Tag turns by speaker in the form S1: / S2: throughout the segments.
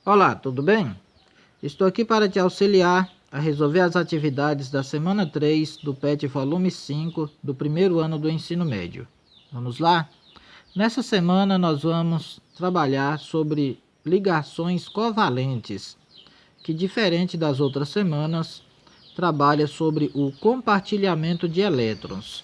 S1: Olá, tudo bem? Estou aqui para te auxiliar a resolver as atividades da semana 3 do PET volume 5 do primeiro ano do ensino médio. Vamos lá? Nessa semana nós vamos trabalhar sobre ligações covalentes, que diferente das outras semanas, trabalha sobre o compartilhamento de elétrons.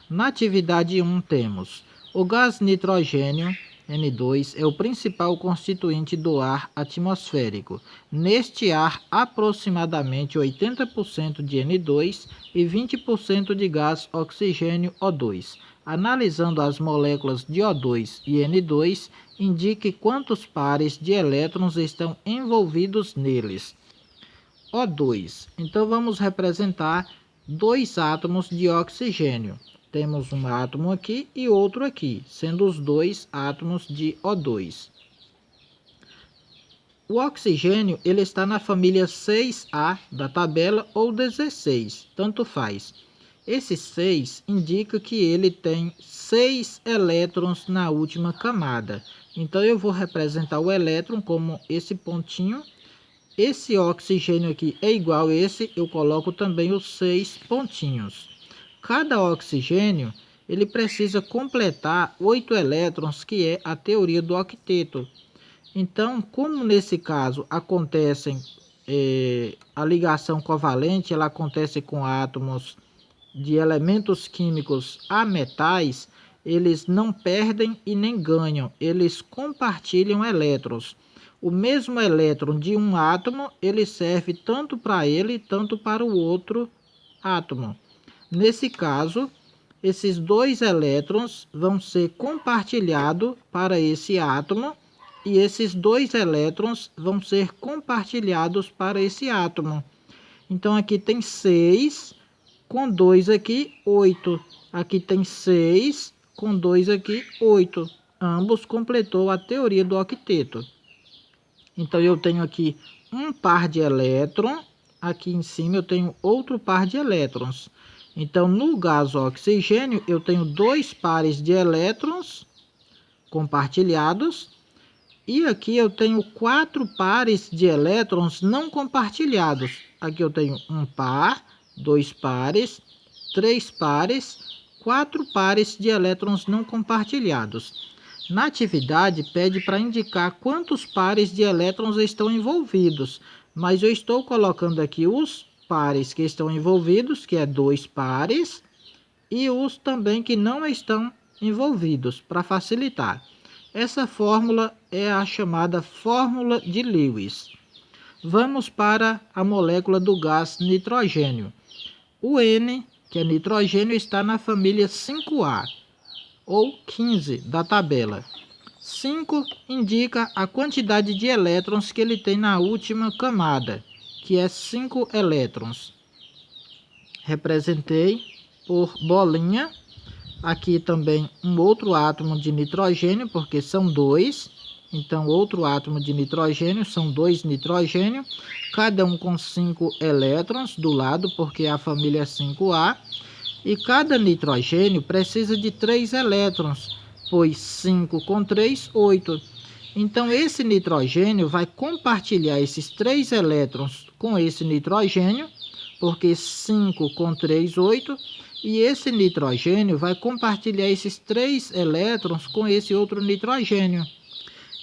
S1: Na atividade 1 temos o gás nitrogênio N2 é o principal constituinte do ar atmosférico. Neste ar, aproximadamente 80% de N2 e 20% de gás oxigênio O2. Analisando as moléculas de O2 e N2, indique quantos pares de elétrons estão envolvidos neles. O2. Então vamos representar dois átomos de oxigênio. Temos um átomo aqui e outro aqui, sendo os dois átomos de O2. O oxigênio ele está na família 6A da tabela ou 16, tanto faz. Esse 6 indica que ele tem 6 elétrons na última camada. Então eu vou representar o elétron como esse pontinho. Esse oxigênio aqui é igual a esse, eu coloco também os 6 pontinhos. Cada oxigênio ele precisa completar 8 elétrons, que é a teoria do octeto. Então, como nesse caso a ligação covalente ela acontece com átomos de elementos químicos a metais, eles não perdem e nem ganham, eles compartilham elétrons. O mesmo elétron de um átomo, ele serve tanto para ele, tanto para o outro átomo. Nesse caso, esses dois elétrons vão ser compartilhados para esse átomo e esses dois elétrons vão ser compartilhados para esse átomo. Então, aqui tem 6, com 2 aqui, 8. Aqui tem 6, com 2 aqui, 8. Ambos completou a teoria do octeto. Então, eu tenho aqui um par de elétrons, aqui em cima eu tenho outro par de elétrons. Então, no gás oxigênio, eu tenho dois pares de elétrons compartilhados. E aqui eu tenho 4 pares de elétrons não compartilhados. Aqui eu tenho um par, 2 pares, 3 pares, 4 pares de elétrons não compartilhados. Na atividade, pede para indicar quantos pares de elétrons estão envolvidos. Mas eu estou colocando aqui os pares que estão envolvidos, que é 2 pares, e os também que não estão envolvidos, para facilitar. Essa fórmula é a chamada fórmula de Lewis. Vamos para a molécula do gás nitrogênio. O N, que é nitrogênio, está na família 5A, ou 15 da tabela. 5 indica a quantidade de elétrons que ele tem na última camada, que é 5 elétrons. Representei por bolinha. Aqui também um outro átomo de nitrogênio, porque são 2. Então, outro átomo de nitrogênio, são 2 nitrogênio, cada um com 5 elétrons do lado, porque a família é 5A. E cada nitrogênio precisa de 3 elétrons, pois 5 com 3, 8. Então, esse nitrogênio vai compartilhar esses 3 elétrons com esse nitrogênio, porque 5 com 3, 8. E esse nitrogênio vai compartilhar esses 3 elétrons com esse outro nitrogênio.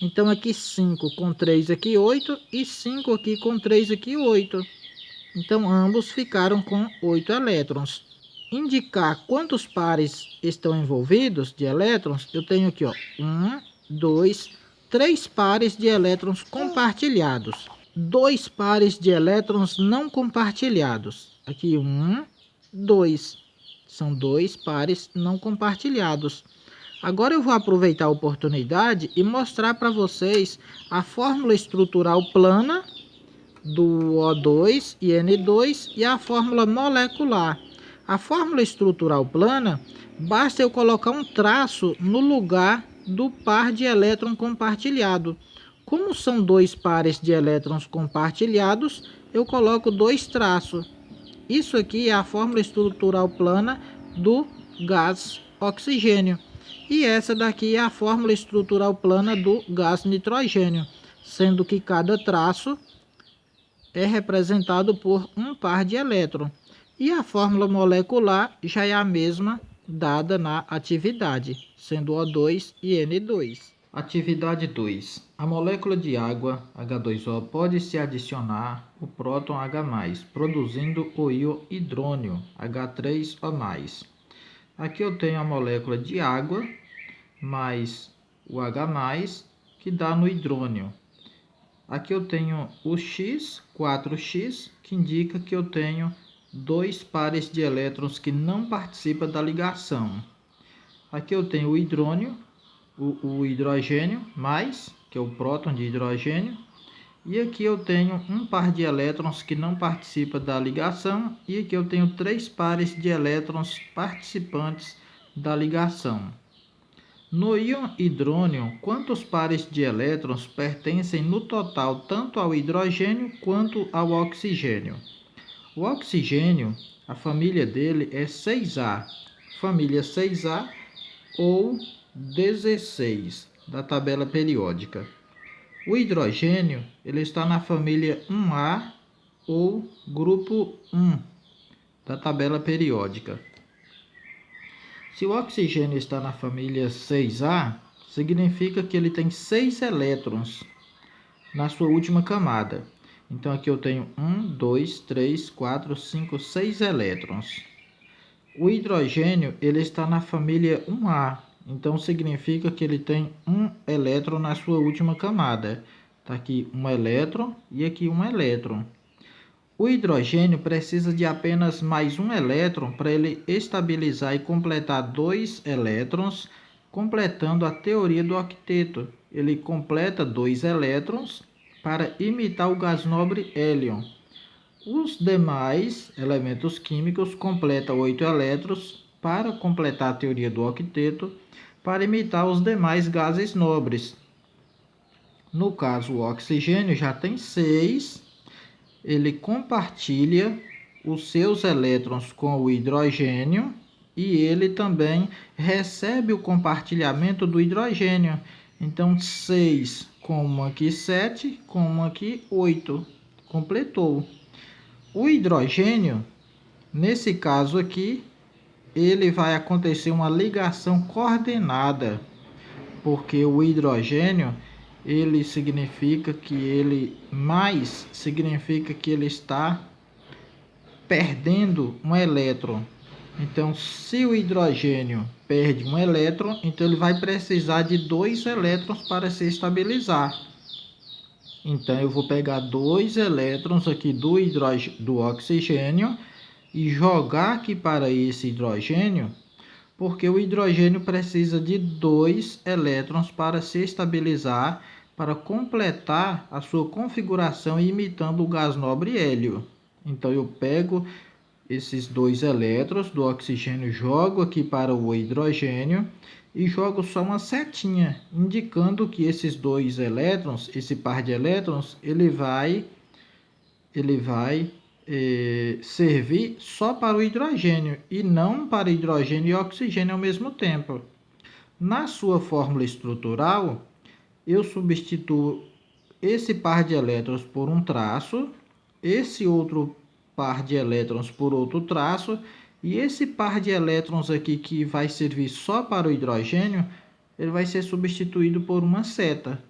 S1: Então, aqui 5 com 3, aqui 8. E 5 aqui com 3, aqui 8. Então, ambos ficaram com 8 elétrons. Indicar quantos pares estão envolvidos de elétrons, eu tenho aqui, 1, 2, 3 pares de elétrons compartilhados. 2 pares de elétrons não compartilhados. Aqui 1, 2. São 2 pares não compartilhados. Agora eu vou aproveitar a oportunidade e mostrar para vocês a fórmula estrutural plana do O2 e N2 e a fórmula molecular. A fórmula estrutural plana, basta eu colocar um traço no lugar do par de elétron compartilhado. Como são 2 pares de elétrons compartilhados, eu coloco 2 traços. Isso aqui é a fórmula estrutural plana do gás oxigênio. E essa daqui é a fórmula estrutural plana do gás nitrogênio. sendo que cada traço é representado por um par de elétrons. E a fórmula molecular já é a mesma dada na atividade, sendo O2 e N2. Atividade 2. A molécula de água, H2O, pode se adicionar o próton H+, produzindo o íon hidrônio, H3O+. Aqui eu tenho a molécula de água mais o H+, que dá no hidrônio. Aqui eu tenho o X, 4x, que indica que eu tenho dois pares de elétrons que não participam da ligação. Aqui eu tenho o hidrônio, o hidrogênio, mais, que é o próton de hidrogênio. E aqui eu tenho um par de elétrons que não participa da ligação. E aqui eu tenho três pares de elétrons participantes da ligação. No íon hidrônio, quantos pares de elétrons pertencem no total tanto ao hidrogênio quanto ao oxigênio? O oxigênio, a família dele é 6A, família 6A ou 16 da tabela periódica. O hidrogênio, ele está na família 1A ou grupo 1 da tabela periódica. Se o oxigênio está na família 6A, significa que ele tem 6 elétrons na sua última camada. Então aqui eu tenho 1, 2, 3, 4, 5, 6 elétrons. O hidrogênio, ele está na família 1A, então significa que ele tem um elétron na sua última camada. Está aqui um elétron e aqui um elétron. O hidrogênio precisa de apenas mais um elétron para ele estabilizar e completar dois elétrons, completando a teoria do octeto. Ele completa dois elétrons para imitar o gás nobre hélio. Os demais elementos químicos completam 8 elétrons para completar a teoria do octeto, para imitar os demais gases nobres. No caso, o oxigênio já tem 6, ele compartilha os seus elétrons com o hidrogênio e ele também recebe o compartilhamento do hidrogênio. Então, 6 com uma aqui, 7 com uma aqui, 8. Completou. O hidrogênio, nesse caso aqui, ele vai acontecer uma ligação coordenada, porque o hidrogênio, ele significa que ele está perdendo um elétron. Então, se o hidrogênio perde um elétron, então ele vai precisar de 2 elétrons para se estabilizar. Então, eu vou pegar 2 elétrons aqui do oxigênio e jogar aqui para esse hidrogênio, porque o hidrogênio precisa de 2 elétrons para se estabilizar, para completar a sua configuração imitando o gás nobre hélio. Então, eu pego esses 2 elétrons do oxigênio, jogo aqui para o hidrogênio e jogo só uma setinha, indicando que esses 2 elétrons, esse par de elétrons, ele vai servir só para o hidrogênio e não para hidrogênio e oxigênio ao mesmo tempo. Na sua fórmula estrutural, eu substituo esse par de elétrons por um traço, esse outro par de elétrons por outro traço, e esse par de elétrons aqui que vai servir só para o hidrogênio, ele vai ser substituído por uma seta.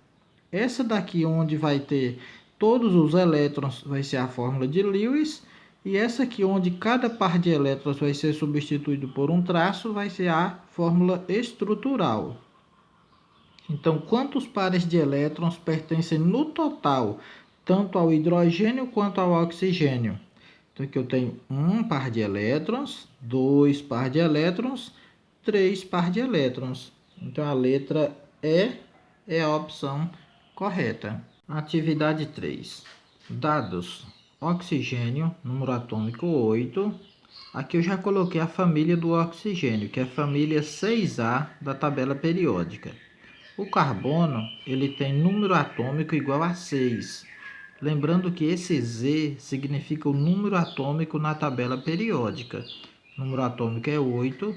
S1: Essa daqui onde vai ter todos os elétrons vai ser a fórmula de Lewis, e essa aqui onde cada par de elétrons vai ser substituído por um traço vai ser a fórmula estrutural. Então, quantos pares de elétrons pertencem no total, tanto ao hidrogênio quanto ao oxigênio? Então, aqui eu tenho um par de elétrons, 2 par de elétrons, 3 par de elétrons. Então, a letra E é a opção correta. Atividade 3. Dados. Oxigênio, número atômico 8. Aqui eu já coloquei a família do oxigênio, que é a família 6A da tabela periódica. O carbono, ele tem número atômico igual a 6. Lembrando que esse Z significa o número atômico na tabela periódica. O número atômico é 8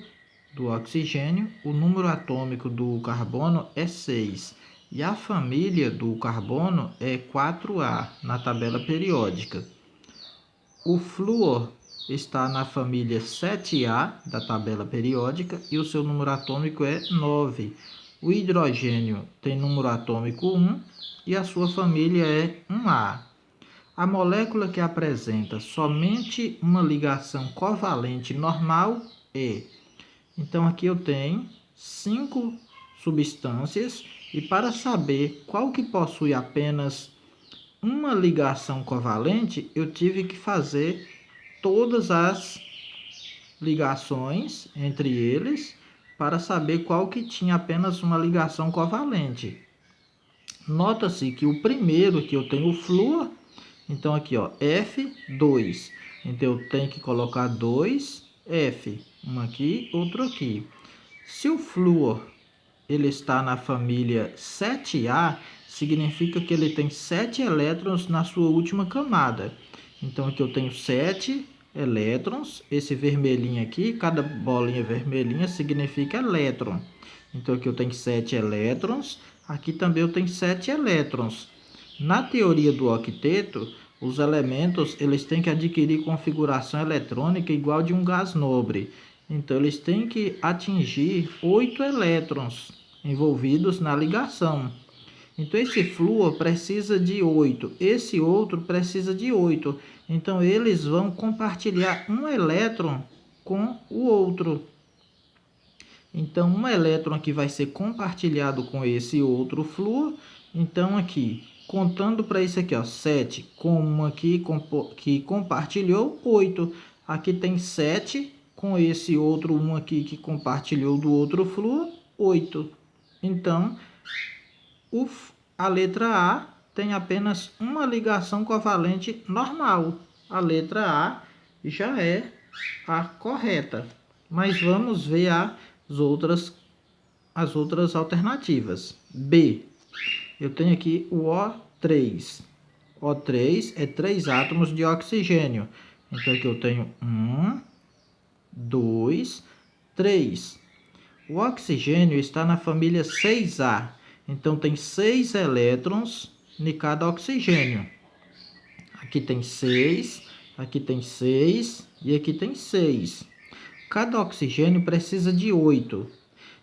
S1: do oxigênio, o número atômico do carbono é 6. E a família do carbono é 4A na tabela periódica. O flúor está na família 7A da tabela periódica e o seu número atômico é 9. O hidrogênio tem número atômico 1 e a sua família é 1A. A molécula que apresenta somente uma ligação covalente normal é... Então, aqui eu tenho 5 substâncias e para saber qual que possui apenas uma ligação covalente, eu tive que fazer todas as ligações entre eles para saber qual que tinha apenas uma ligação covalente. Nota-se que o primeiro que eu tenho o flúor, então aqui ó, F2. Então eu tenho que colocar 2 F, um aqui, outro aqui. Se o flúor ele está na família 7A, significa que ele tem 7 elétrons na sua última camada. Então aqui eu tenho 7 elétrons, esse vermelhinho aqui, cada bolinha vermelhinha significa elétron. Então aqui eu tenho 7 elétrons, aqui também eu tenho 7 elétrons. Na teoria do octeto, os elementos eles têm que adquirir configuração eletrônica igual de um gás nobre. Então eles têm que atingir 8 elétrons envolvidos na ligação. Então esse flúor precisa de 8, esse outro precisa de 8. Então eles vão compartilhar um elétron com o outro. Então um elétron aqui vai ser compartilhado com esse outro flúor. Então aqui, contando para esse aqui, ó, 7 com um aqui que compartilhou 8. Aqui tem 7 com esse outro 1 aqui que compartilhou do outro flúor, 8. Então, a letra A tem apenas uma ligação covalente normal. A letra A já é a correta. Mas vamos ver as outras alternativas. B. Eu tenho aqui o O3. O3 é 3 átomos de oxigênio. Então, aqui eu tenho 1, 2, 3. O oxigênio está na família 6A. Então, tem 6 elétrons em cada oxigênio. Aqui tem 6, aqui tem 6 e aqui tem 6. Cada oxigênio precisa de 8.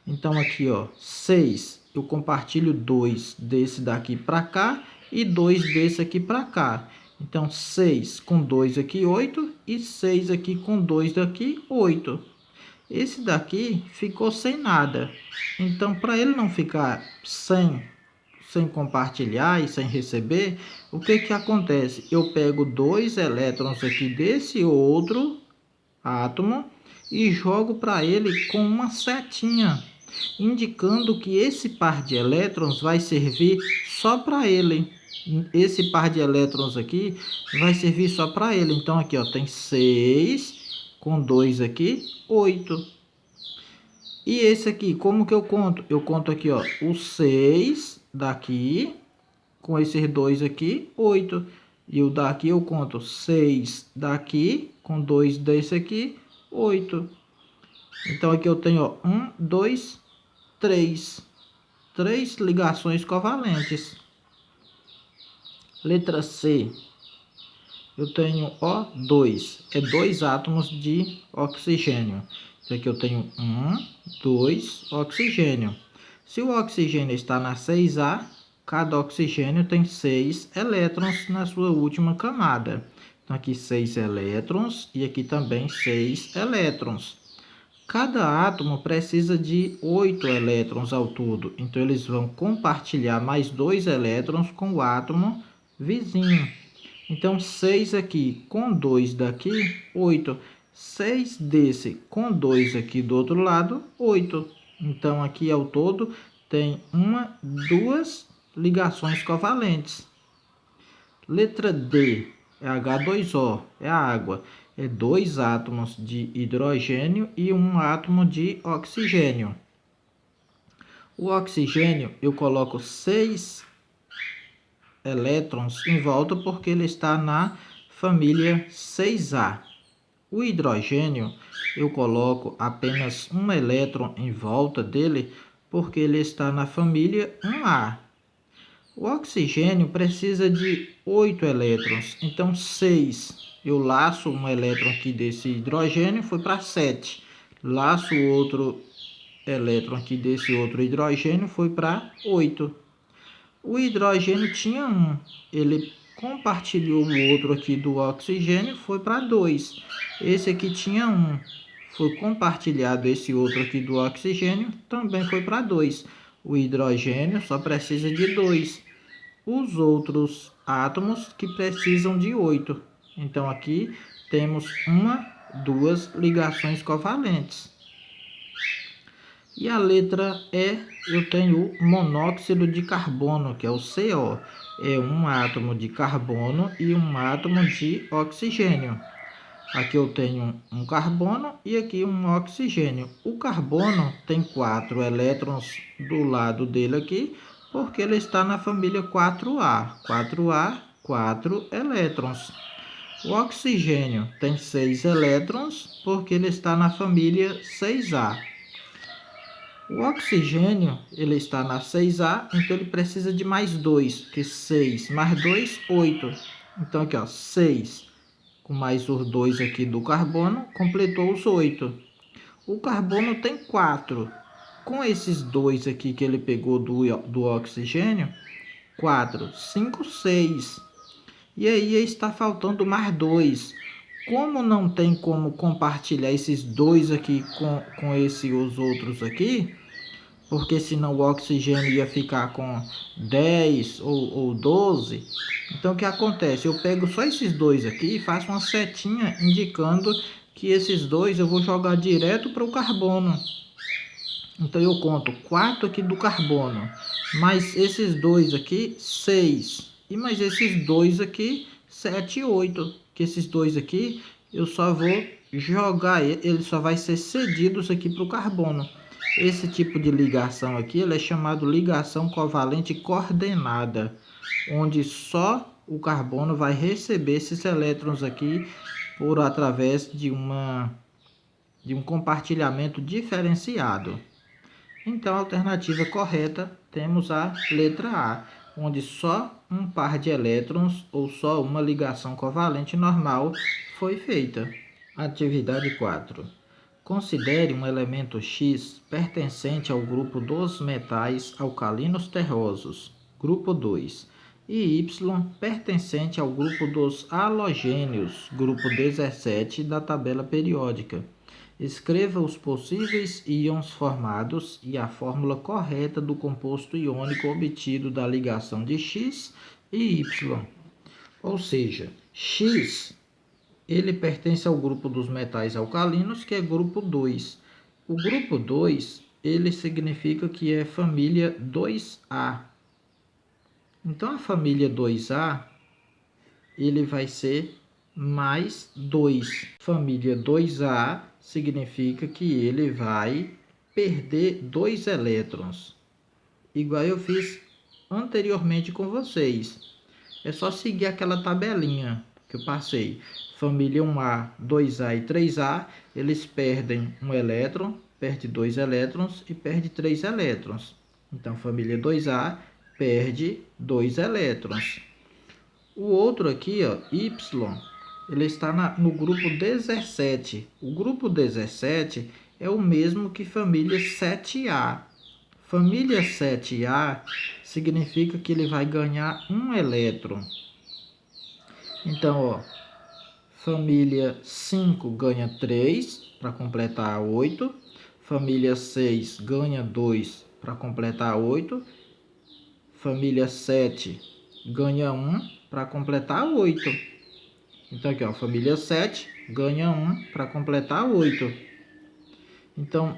S1: Então, aqui, ó, 6. Eu compartilho 2 desse daqui para cá e 2 desse aqui para cá. Então, 6 com 2 aqui, 8. E 6 aqui com 2 daqui, 8. Esse daqui ficou sem nada. Então, para ele não ficar sem compartilhar e sem receber, o que que acontece? Eu pego 2 elétrons aqui desse outro átomo e jogo para ele com uma setinha, indicando que esse par de elétrons vai servir só para ele. Esse par de elétrons aqui vai servir só para ele. Então, aqui ó, tem 6 com 2 aqui, 8. E esse aqui, como que eu conto? Eu conto aqui, ó, o 6 daqui, com esses 2 aqui, 8. E o daqui eu conto 6 daqui, com 2 desse aqui, 8. Então, aqui eu tenho, ó, 1, 2, 3. 3 ligações covalentes. Letra C. Eu tenho O2, é 2 átomos de oxigênio. Então, aqui eu tenho 1, 2, oxigênio. Se o oxigênio está na 6A, cada oxigênio tem 6 elétrons na sua última camada. Então, aqui 6 elétrons e aqui também 6 elétrons. Cada átomo precisa de 8 elétrons ao todo. Então, eles vão compartilhar mais 2 elétrons com o átomo vizinho. Então, 6 aqui com 2 daqui, 8. 6 desse com 2 aqui do outro lado, 8. Então, aqui ao todo tem 2 ligações covalentes. Letra D é H2O, é a água. É 2 átomos de hidrogênio e 1 átomo de oxigênio. O oxigênio eu coloco 6 elétrons em volta porque ele está na família 6A. O hidrogênio eu coloco apenas um elétron em volta dele porque ele está na família 1A. O oxigênio precisa de 8 elétrons, então 6. Eu laço um elétron aqui desse hidrogênio, foi para 7. Laço outro elétron aqui desse outro hidrogênio, foi para 8. O hidrogênio tinha 1, ele compartilhou o outro aqui do oxigênio, foi para 2. Esse aqui tinha 1, foi compartilhado esse outro aqui do oxigênio, também foi para 2. O hidrogênio só precisa de 2. Os outros átomos que precisam de 8. Então, aqui temos duas ligações covalentes. E a letra E, eu tenho o monóxido de carbono, que é o CO. É um átomo de carbono e um átomo de oxigênio. Aqui eu tenho um carbono e aqui um oxigênio. O carbono tem 4 elétrons do lado dele aqui, porque ele está na família 4A. 4A, 4 elétrons. O oxigênio tem 6 elétrons, porque ele está na família 6A. O oxigênio, ele está na 6A, então ele precisa de mais 2, que 6 mais 2, 8. Então aqui, ó, 6 com mais os 2 aqui do carbono, completou os 8. O carbono tem 4. Com esses 2 aqui que ele pegou do oxigênio, 4, 5, 6. E aí está faltando mais 2. Como não tem como compartilhar esses 2 aqui com os outros aqui, porque senão o oxigênio ia ficar com 10 ou 12. Então, o que acontece? Eu pego só esses 2 aqui e faço uma setinha indicando que esses 2 eu vou jogar direto para o carbono. Então, eu conto 4 aqui do carbono, mais esses 2 aqui, 6. E mais esses 2 aqui, 7 e 8. Que esses 2 aqui, eu só vou jogar, ele só vai ser cedidos aqui para o carbono. Esse tipo de ligação aqui, ele é chamado ligação covalente coordenada, onde só o carbono vai receber esses elétrons aqui através de um compartilhamento diferenciado. Então, a alternativa correta, temos a letra A, onde só um par de elétrons ou só uma ligação covalente normal foi feita. Atividade 4. Considere um elemento X pertencente ao grupo dos metais alcalinos terrosos, grupo 2, e Y pertencente ao grupo dos halogênios, grupo 17 da tabela periódica. Escreva os possíveis íons formados e a fórmula correta do composto iônico obtido da ligação de X e Y. Ou seja, X, ele pertence ao grupo dos metais alcalinos, que é grupo 2. O grupo 2, ele significa que é família 2A. Então, a família 2A, ele vai ser mais 2. Família 2A significa que ele vai perder 2 elétrons. Igual eu fiz anteriormente com vocês. É só seguir aquela tabelinha que eu passei. Família 1A, 2A e 3A, eles perdem um elétron, perde 2 elétrons e perde 3 elétrons. Então, família 2A perde 2 elétrons. O outro aqui, ó, Y, ele está no grupo 17. O grupo 17 é o mesmo que família 7A. Família 7A significa que ele vai ganhar um elétron. Então, ó, família 5 ganha 3 para completar 8. Família 6 ganha 2 para completar 8. Família 7 ganha 1 para completar 8. Então, aqui, ó, família 7 ganha 1 para completar 8. Então,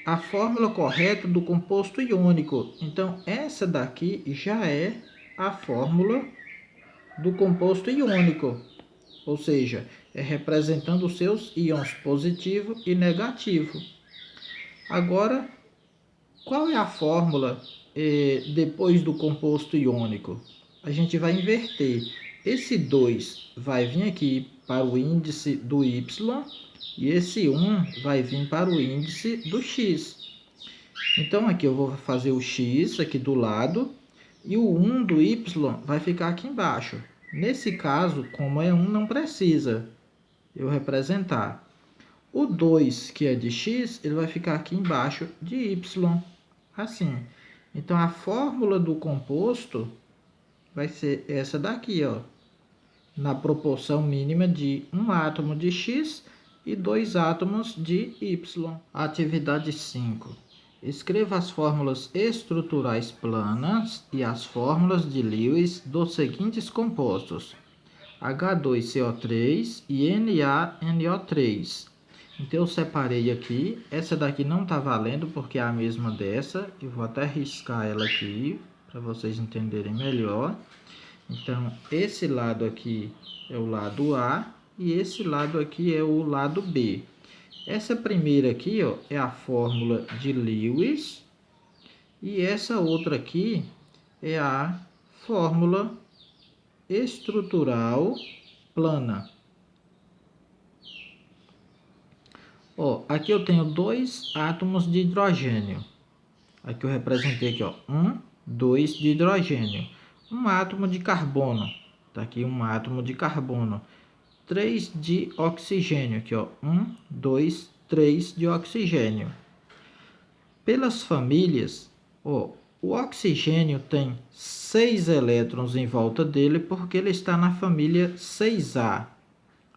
S1: a fórmula correta do composto iônico. Então, essa daqui já é a fórmula do composto iônico. Ou seja, é representando os seus íons positivo e negativo. Agora, qual é a fórmula depois do composto iônico? A gente vai inverter. Esse 2 vai vir aqui para o índice do Y e esse 1 vai vir para o índice do X. Então, aqui eu vou fazer o X aqui do lado. E o 1 do Y vai ficar aqui embaixo. Nesse caso, como é 1, não precisa eu representar. O 2, que é de X, ele vai ficar aqui embaixo de Y, assim. Então, a fórmula do composto vai ser essa daqui, ó, na proporção mínima de um átomo de X e 2 átomos de Y. Atividade 5. Escreva as fórmulas estruturais planas e as fórmulas de Lewis dos seguintes compostos: H2CO3 e NaNO3. Então, eu separei aqui. Essa daqui não está valendo porque é a mesma dessa. Eu vou até riscar ela aqui para vocês entenderem melhor. Então, esse lado aqui é o lado A e esse lado aqui é o lado B. Essa primeira aqui, ó, é a fórmula de Lewis e essa outra aqui é a fórmula estrutural plana. Ó, aqui eu tenho 2 átomos de hidrogênio. Aqui eu representei aqui, ó, 1, 2 de hidrogênio. Um átomo de carbono. Tá aqui um átomo de carbono. 3 de oxigênio. Aqui, ó, 1, 2, 3 de oxigênio. Pelas famílias, ó, o oxigênio tem 6 elétrons em volta dele porque ele está na família 6A.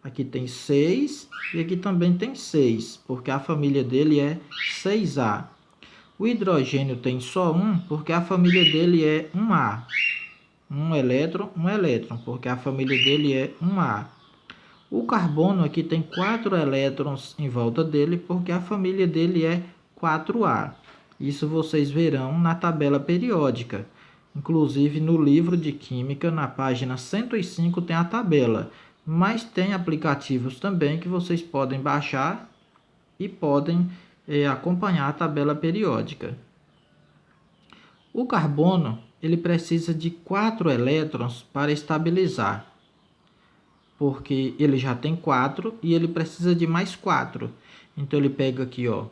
S1: Aqui tem 6 e aqui também tem 6, porque a família dele é 6A. O hidrogênio tem só 1 porque a família dele é 1A. Um elétron, porque a família dele é 1A. O carbono aqui tem 4 elétrons em volta dele porque a família dele é 4A. Isso vocês verão na tabela periódica. Inclusive no livro de Química, na página 105, tem a tabela. Mas tem aplicativos também que vocês podem baixar e podem acompanhar a tabela periódica. O carbono ele precisa de 4 elétrons para estabilizar, porque ele já tem 4 e ele precisa de mais 4. Então ele pega aqui, ó,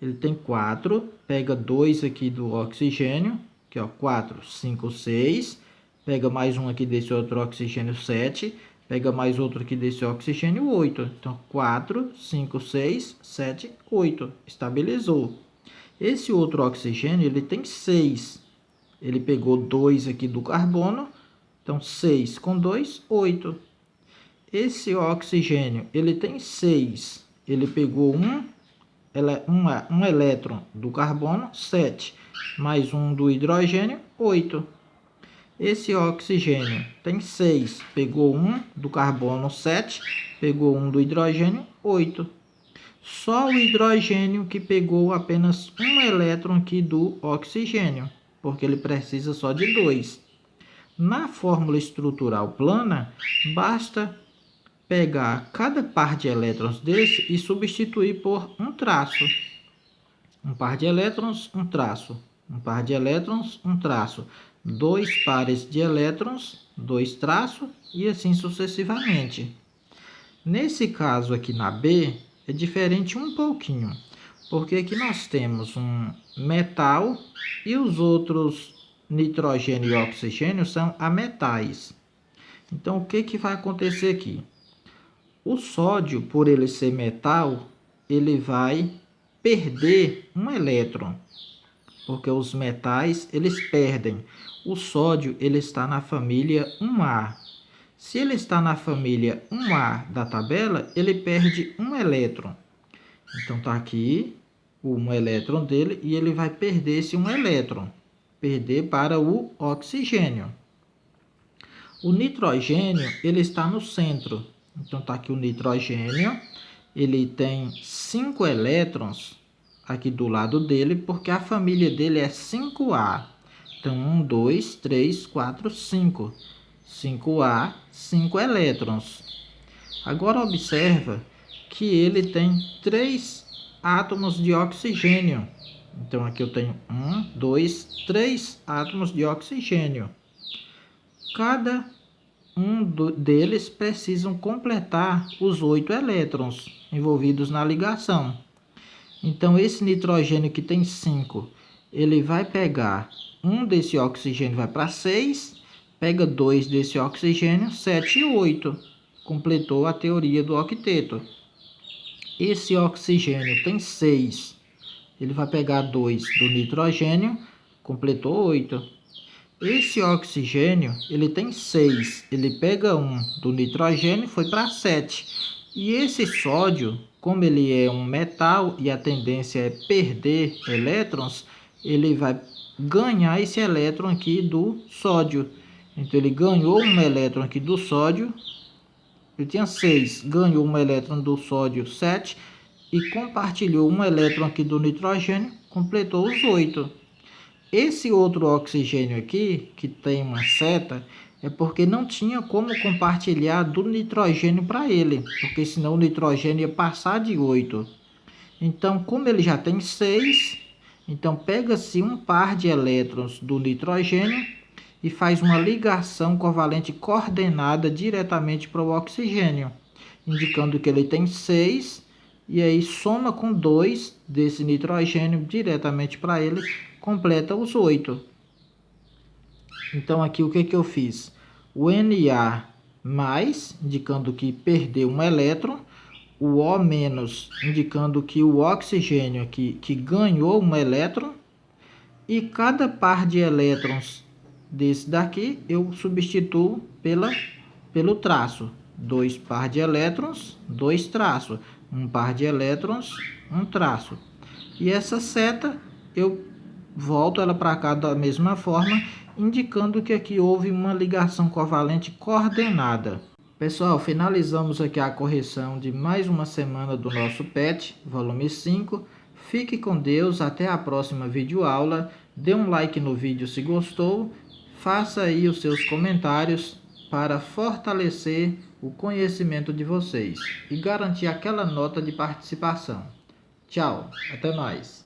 S1: ele tem 4, pega 2 aqui do oxigênio, que ó, 4, 5, 6, pega mais um aqui desse outro oxigênio, 7, pega mais outro aqui desse oxigênio, 8. Então 4, 5, 6, 7, 8. Estabilizou. Esse outro oxigênio ele tem 6. Ele pegou 2 aqui do carbono. Então 6 com 2, 8. Esse oxigênio ele tem 6. Ele pegou um elétron do carbono, 7. Mais um do hidrogênio, 8. Esse oxigênio tem 6, pegou 1 do carbono, 7, pegou 1 do hidrogênio, 8. Só o hidrogênio que pegou apenas um elétron aqui do oxigênio, porque ele precisa só de 2. Na fórmula estrutural plana, basta pegar cada par de elétrons desse e substituir por um traço. Um par de elétrons, um traço. Um par de elétrons, um traço. 2 pares de elétrons, 2 traços e assim sucessivamente. Nesse caso aqui na B, é diferente um pouquinho, porque aqui nós temos um metal e os outros nitrogênio e oxigênio são ametais. Então, o que vai acontecer aqui? O sódio, por ele ser metal, ele vai perder um elétron, porque os metais eles perdem. O sódio ele está na família 1A. Se ele está na família 1A da tabela, ele perde um elétron. Então está aqui o um elétron dele e ele vai perder esse um elétron, perder para o oxigênio. O nitrogênio ele está no centro. Então está aqui o nitrogênio, ele tem 5 elétrons aqui do lado dele, porque a família dele é 5A. Então, 1, 2, 3, 4, 5. 5A, 5 elétrons. Agora, observa que ele tem 3 átomos de oxigênio. Então, aqui eu tenho 1, 2, 3 átomos de oxigênio. Cada um deles precisam completar os 8 elétrons envolvidos na ligação. Então, esse nitrogênio que tem 5, ele vai pegar 1 desse oxigênio, vai para 6, pega 2 desse oxigênio, 7 e 8. Completou a teoria do octeto. Esse oxigênio tem 6, ele vai pegar 2 do nitrogênio, completou 8. Esse oxigênio, ele tem 6, ele pega 1 do nitrogênio, foi para 7. E esse sódio, como ele é um metal e a tendência é perder elétrons, ele vai ganhar esse elétron aqui do sódio. Então ele ganhou um elétron aqui do sódio, ele tinha 6, ganhou um elétron do sódio 7 e compartilhou um elétron aqui do nitrogênio, completou os 8. Esse outro oxigênio aqui, que tem uma seta, é porque não tinha como compartilhar do nitrogênio para ele, porque senão o nitrogênio ia passar de 8. Então, como ele já tem 6, então pega-se um par de elétrons do nitrogênio e faz uma ligação covalente coordenada diretamente para o oxigênio, indicando que ele tem 6, e aí soma com 2 desse nitrogênio diretamente para ele, completa os 8. Então aqui o que eu fiz? O Na+, indicando que perdeu um elétron, o O-, indicando que o oxigênio aqui que ganhou um elétron, e cada par de elétrons desse daqui eu substituo pelo traço. 2 par de elétrons, 2 traços. 1 par de elétrons, 1 traço. E essa seta eu volto ela para cá da mesma forma, indicando que aqui houve uma ligação covalente coordenada. Pessoal, finalizamos aqui a correção de mais uma semana do nosso PET, volume 5. Fique com Deus, até a próxima videoaula. Dê um like no vídeo se gostou. Faça aí os seus comentários para fortalecer o conhecimento de vocês e garantir aquela nota de participação. Tchau, até mais.